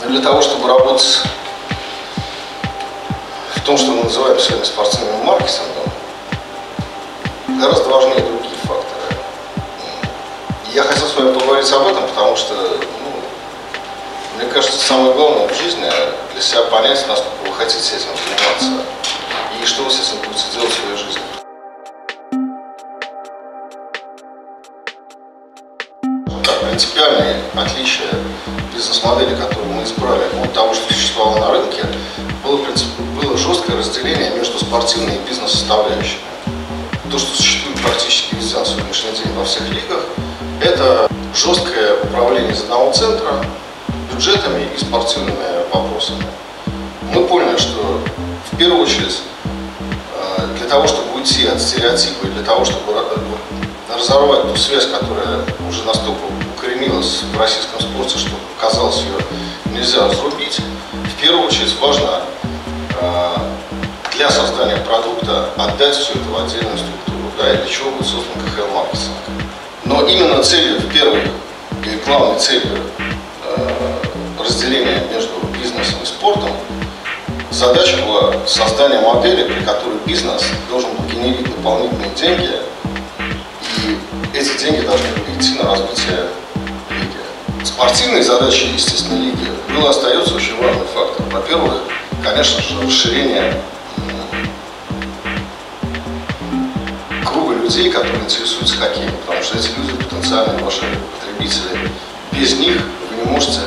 Но для того, чтобы работать в том, что мы называем сегодня спортивным маркетингом, гораздо важнее другие факторы. И я хотел с вами поговорить об этом, потому что, мне кажется, самое главное в жизни для себя понять, насколько вы хотите этим заниматься и что вы с этим будете делать в своей жизни. Принципиальное отличие бизнес-модели, которую мы избрали от того, что существовало на рынке, было жесткое разделение между спортивной и бизнес-составляющими. То, что существует практически везде на сегодняшний день во всех лигах, это жесткое управление из одного центра бюджетами и спортивными вопросами. Мы поняли, что в первую очередь для того, чтобы уйти от стереотипа и для того, чтобы разорвать ту связь, которая уже настолько укоренилась в российском спорте, что казалось, ее нельзя разрубить, в первую очередь важно для создания продукта отдать все это в отдельную структуру, и для чего будет создан КХЛ-маркетинг. Но именно целью, первой и главной целью разделения между бизнесом и спортом задача была создание модели, при которой бизнес должен был генерить дополнительные деньги, и эти деньги должны были идти на развитие лиги. Спортивной задачей, естественно, лиги был и остается очень важный фактор. Во-первых, конечно же, расширение круга людей, которые интересуются хоккеем, потому что эти люди потенциальные ваши потребители. Без них вы не можете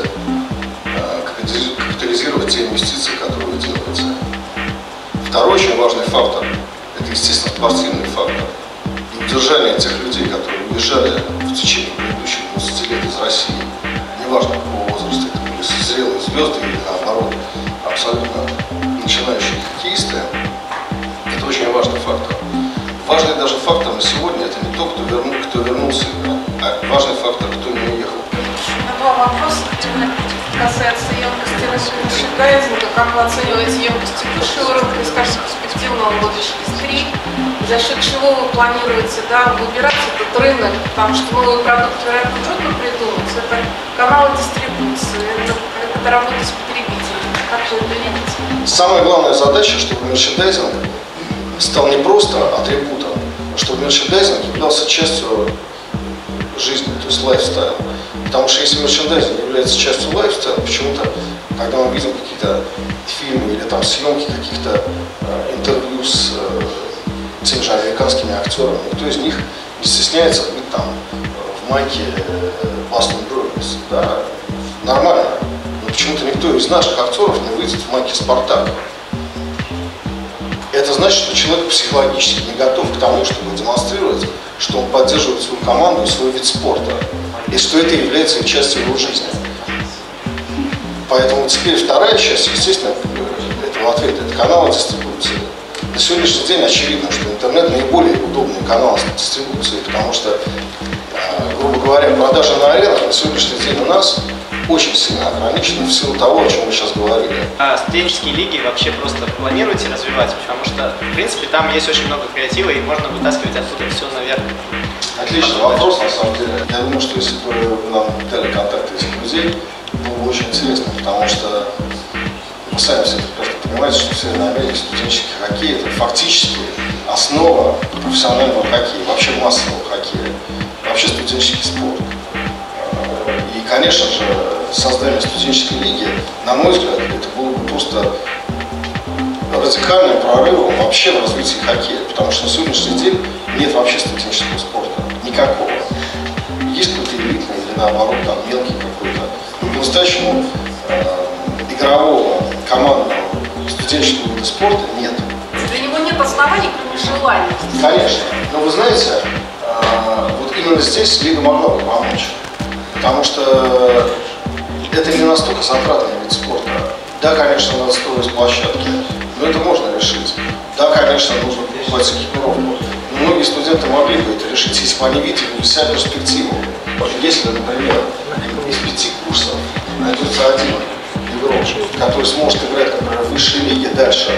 капитализировать те инвестиции, которые вы делаете. Второй очень важный фактор – это, естественно, спортивный фактор. И удержание тех людей, которые уезжали в течение предыдущих 20 лет из России, неважно какого возраста, это были зрелые звезды или, наоборот, абсолютно начинающие хоккеисты, это очень важный фактор. Важный даже фактор на сегодня – это не то, кто вернулся, а важный фактор, кто не уехал. Два вопроса. Касается емкости на сегодняшний дайвинга. Как вы оцениваете емкости высшего рынка из кажется перспективного года через 3? За счет чего вы планируете выбирать этот рынок? Потому что новый продукт, вероятно, трудно придумать. Это каналы дистрибуции, это работа с потребителями. Как вы это видите? Самая главная задача, чтобы мерчендайзинг стал не просто атрибутом, а чтобы мерчендайзинг являлся частью жизни, то есть лайфстайл. Потому что если мерчендайзинг является частью лайфстайла, почему-то, когда мы видим какие-то фильмы или там съемки каких-то интервью с теми же американскими актерами, никто из них не стесняется быть там в майке Boston Bruins, да, нормально. Но почему-то никто из наших актеров не выйдет в майке Спартак. Это значит, что человек психологически не готов к тому, чтобы демонстрировать, что он поддерживает свою команду и свой вид спорта, и что это является частью его жизни. Поэтому теперь вторая часть, естественно, этого ответа – это каналы дистрибуции. На сегодняшний день очевидно, что интернет наиболее удобный канал дистрибуции, потому что, грубо говоря, продажи на аренах на сегодняшний день у нас очень сильно ограничены в силу того, о чем мы сейчас говорили. А студенческие лиги вообще просто планируете развивать? Потому что, в принципе, там есть очень много креатива, и можно вытаскивать оттуда все наверх. Отличный вопрос, на самом деле. Я думаю, что если бы нам дали контакты этих людей, было бы очень интересно, потому что вы сами все прекрасно понимаете, что в Северной Америке студенческий хоккей – это фактически основа профессионального хоккея, вообще массового хоккея, вообще студенческий спорт. И, конечно же, создание студенческой лиги, на мой взгляд, это было бы просто радикальным прорывом вообще в развитии хоккея, потому что на сегодняшний день нет вообще студенческого спорта, никакого. Есть какой-то элитный или наоборот там мелкий какой-то, но по-настоящему игрового, командного студенческого вида спорта нет. Для него нет оснований, кроме желания. Конечно, но вы знаете, вот именно здесь лига могла бы помочь. Потому что это не настолько затратный вид спорта. Да, конечно, надо строить площадки, но это можно решить. Да, конечно, нужно покупать экипировку. Но многие студенты могли бы это решить, если бы они видели для себя перспективу. Если, например, из 5 курсов найдется один игрок, который сможет играть, например, в высшей лиге дальше,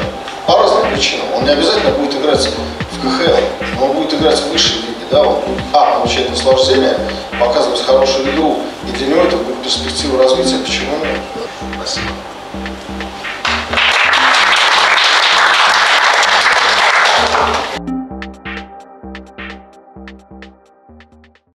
по разным причинам. Он не обязательно будет играть в КХЛ, но он будет играть в высшей лиге. Да, он будет получать наслаждение, показывать хорошую игру, и для него это будет перспектива развития, почему нет? Спасибо.